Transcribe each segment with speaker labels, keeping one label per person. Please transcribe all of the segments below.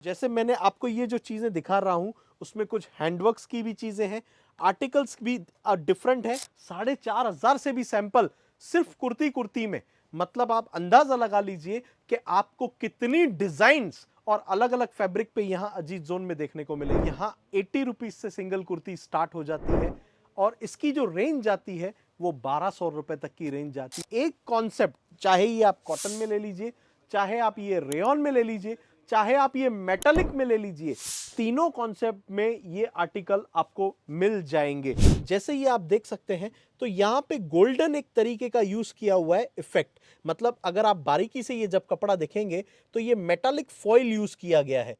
Speaker 1: जैसे मैंने आपको ये जो चीजें दिखा रहा हूं उसमें कुछ हैंडवर्क्स की भी चीजें हैं, आर्टिकल्स भी डिफरेंट है। 4,500 से भी सैंपल सिर्फ कुर्ती कुर्ती में। मतलब आप अंदाजा लगा लीजिए कि आपको कितनी डिजाइन्स और अलग अलग फैब्रिक पे यहां अजीत जोन में देखने को मिले। यहां 80 रुपीज से सिंगल कुर्ती स्टार्ट हो जाती है और इसकी जो रेंज जाती है वो 1,200 रुपए तक की रेंज जाती है। एक कॉन्सेप्ट, चाहे ये आप कॉटन में ले लीजिए, चाहे आप ये रेयन में ले लीजिए, चाहे आप ये मेटालिक में ले लीजिए, तीनों कॉन्सेप्ट में ये आर्टिकल आपको मिल जाएंगे। जैसे ये आप देख सकते हैं तो यहां पे गोल्डन एक तरीके का यूज किया हुआ है इफेक्ट। मतलब अगर आप बारीकी से ये जब कपड़ा देखेंगे तो ये मेटालिक फॉइल यूज किया गया है।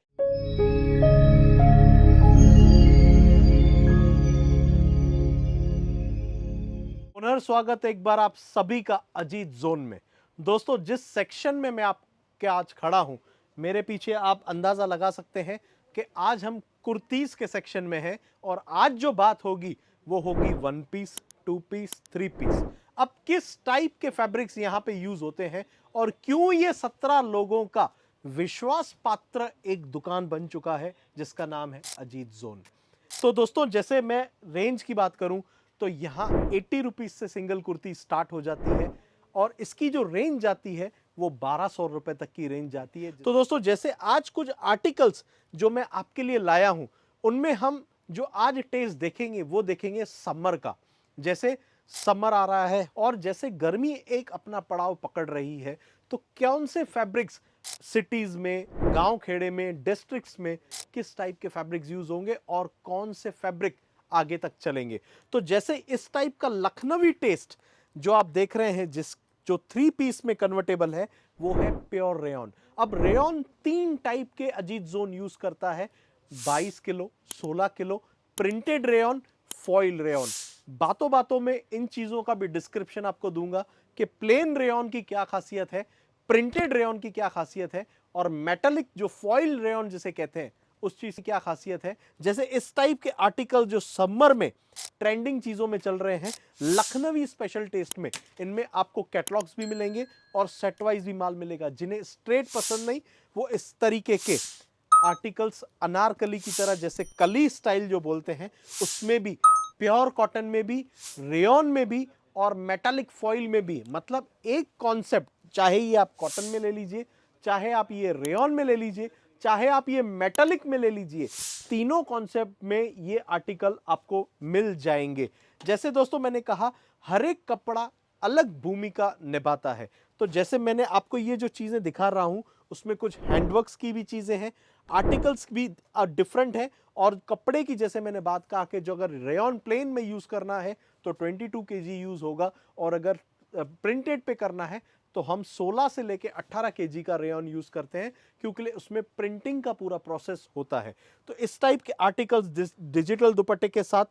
Speaker 1: पुनर्स्वागत एक बार आप सभी का अजीत जोन में। दोस्तों, जिस सेक्शन में मैं आपके आज खड़ा हूं, मेरे पीछे आप अंदाजा लगा सकते हैं कि आज हम कुर्तीज के सेक्शन में हैं और आज जो बात होगी वो होगी 1 पीस, 2 पीस, 3 पीस। अब किस टाइप के फैब्रिक्स यहां पे यूज होते हैं और क्यों ये 17 लोगों का विश्वास पात्र एक दुकान बन चुका है जिसका नाम है अजीत जोन। तो दोस्तों, जैसे मैं रेंज की बात करूं तो यहां 80 रुपीज से सिंगल कुर्ती स्टार्ट हो जाती है और इसकी जो रेंज जाती है वो 1,200 रुपए तक की रेंज जाती है। तो दोस्तों, जैसे आज कुछ आर्टिकल्स जो मैं आपके लिए लाया हूं उनमें हम जो आज टेस्ट देखेंगे वो देखेंगे समर का। जैसे समर आ रहा है और जैसे गर्मी एक अपना पड़ाव पकड़ रही है, तो कौन से फैब्रिक्स सिटीज में, गांव खेड़े में, डिस्ट्रिक्ट्स में किस टाइप के फैब्रिक्स यूज होंगे और कौन से फैब्रिक आगे तक चलेंगे। तो जैसे इस टाइप का लखनवी टेस्ट जो आप देख रहे हैं, जो 3 पीस में कन्वर्टेबल है, वो है प्योर रेयन। अब रेयन 3 टाइप के अजीत जोन यूज करता है, 22 kilo, 16 kilo, printed rayon, foil rayon. बातों बातों में इन चीजों का भी डिस्क्रिप्शन आपको दूंगा कि प्लेन रेयन की क्या खासियत है, प्रिंटेड रेयन की क्या खासियत है और मेटालिक जो फॉइल रेयन जिसे कहते हैं उस चीज की क्या खासियत है। जैसे इस टाइप के आर्टिकल जो समर में ट्रेंडिंग चीजों में चल रहे हैं, लखनवी स्पेशल टेस्ट में, इनमें आपको कैटलॉग्स भी मिलेंगे और सेट वाइज भी माल मिलेगा। जिन्हें स्ट्रेट पसंद नहीं, वो इस तरीके के आर्टिकल्स अनारकली की तरह, जैसे कली स्टाइल जो बोलते हैं, उसमें भी, प्योर कॉटन में भी, रेयन में भी और मेटालिक फॉइल में भी। मतलब एक कॉन्सेप्ट, चाहे ये आप कॉटन में ले लीजिए, चाहे आप ये रेयन में ले लीजिए, चाहे आप ये मेटालिक में ले लीजिए, तीनों कॉन्सेप्ट में ये आर्टिकल आपको मिल जाएंगे। जैसे दोस्तों मैंने कहा, हर एक कपड़ा अलग भूमिका निभाता है। तो जैसे मैंने आपको ये जो चीजें दिखा रहा हूं उसमें कुछ हैंडवर्क्स की भी चीजें हैं, आर्टिकल्स भी डिफरेंट है और कपड़े की, जैसे मैंने बात कहा कि जो अगर रेयन प्लेन में यूज करना है तो 22 केजी यूज होगा और अगर प्रिंटेड पे करना है तो हम 16 से लेके 18 केजी का रेयन यूज करते हैं, क्योंकि उसमें प्रिंटिंग का पूरा प्रोसेस होता है। तो इस टाइप के आर्टिकल्स डिजिटल दुपट्टे के साथ,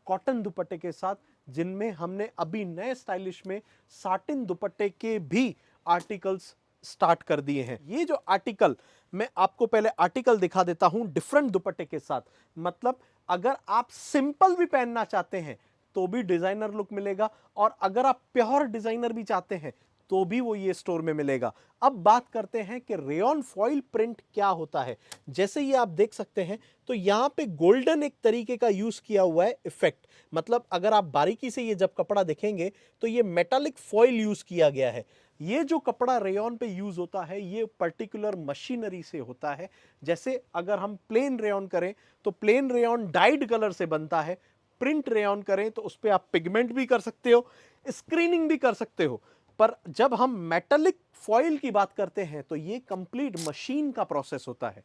Speaker 1: कॉटन दुपट्टे के साथ, जिनमें हमने अभी नए स्टाइलिश में साटिन दुपट्टे के भी आर्टिकल्स स्टार्ट कर दिए हैं। ये जो आर्टिकल, मैं आपको पहले आर्टिकल दिखा देता हूं डिफरेंट दुपट्टे के साथ। मतलब अगर आप सिंपल भी पहनना चाहते हैं तो भी डिजाइनर लुक मिलेगा और अगर आप प्योर डिजाइनर भी चाहते हैं तो भी वो ये स्टोर में मिलेगा। अब बात करते हैं कि रेयन फॉइल प्रिंट क्या होता है। जैसे ये आप देख सकते हैं तो यहां पे गोल्डन एक तरीके का यूज किया हुआ है इफेक्ट। मतलब अगर आप बारीकी से ये जब कपड़ा देखेंगे तो ये मेटालिक फॉइल यूज किया गया है। ये जो कपड़ा रेयन पे यूज होता है ये पर्टिकुलर मशीनरी से होता है। जैसे अगर हम प्लेन रेयन करें तो प्लेन रेयन डाइड कलर से बनता है, प्रिंट रेयन करें तो उस पर आप पिगमेंट भी कर सकते हो, स्क्रीनिंग भी कर सकते हो। पर जब हम मेटालिक फॉइल की बात करते हैं तो ये कंप्लीट मशीन का प्रोसेस होता है।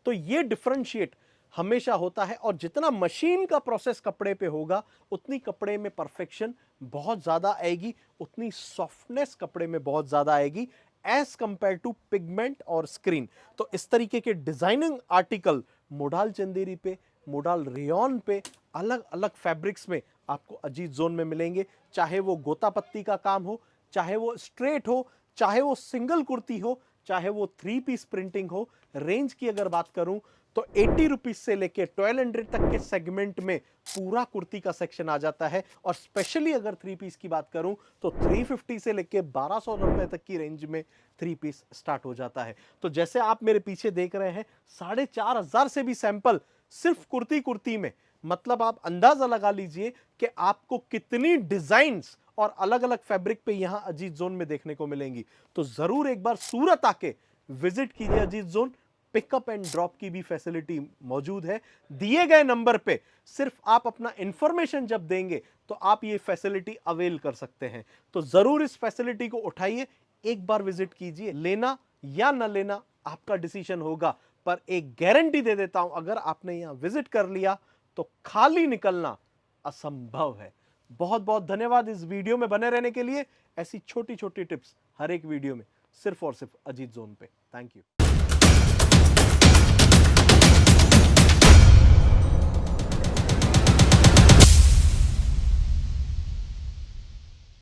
Speaker 1: तो ये डिफरेंशिएट हमेशा होता है और जितना मशीन का प्रोसेस कपड़े पे होगा उतनी कपड़े में परफेक्शन बहुत ज्यादा आएगी, उतनी सॉफ्टनेस कपड़े में बहुत ज्यादा आएगी एज कंपेयर टू पिगमेंट और स्क्रीन। तो इस तरीके के डिजाइनिंग आर्टिकल मोडाल चंदेरी पे, मोडाल रेयन पे, अलग अलग फैब्रिक्स में आपको अजीत जोन में मिलेंगे। चाहे वो गोता पत्ती का काम हो, चाहे वो स्ट्रेट हो, चाहे वो सिंगल कुर्ती हो, चाहे वो 3 पीस प्रिंटिंग हो। रेंज की अगर बात करूं तो 80 रुपीज से लेके 1200 तक के सेगमेंट में पूरा कुर्ती का सेक्शन आ जाता है। और स्पेशली अगर 3 पीस की बात करूं तो 350 से लेके 1200 रुपए तक की रेंज में 3 पीस स्टार्ट हो जाता है। तो जैसे आप मेरे पीछे देख रहे हैं 4500 से भी सैंपल सिर्फ कुर्ती कुर्ती में, मतलब आप अंदाजा लगा लीजिए कि आपको कितनी डिजाइन्स और अलग अलग फैब्रिक पे यहां अजीत जोन में देखने को मिलेंगी। तो जरूर एक बार सूरत आके विजिट कीजिए Ajit zone. Pickup and drop की भी फैसिलिटी मौजूद है। दिए गए नंबर पे सिर्फ आप अपना इंफॉर्मेशन जब देंगे तो आप ये फैसिलिटी अवेल कर सकते हैं। तो जरूर इस फैसिलिटी को उठाइए, एक बार विजिट कीजिए। लेना या न लेना आपका डिसीजन होगा, पर एक गारंटी दे देता हूं, अगर आपने यहां विजिट कर लिया तो खाली निकलना असंभव है। बहुत बहुत धन्यवाद इस वीडियो में बने रहने के लिए। ऐसी छोटी छोटी टिप्स हर एक वीडियो में सिर्फ और सिर्फ अजीत जोन पे। Thank you.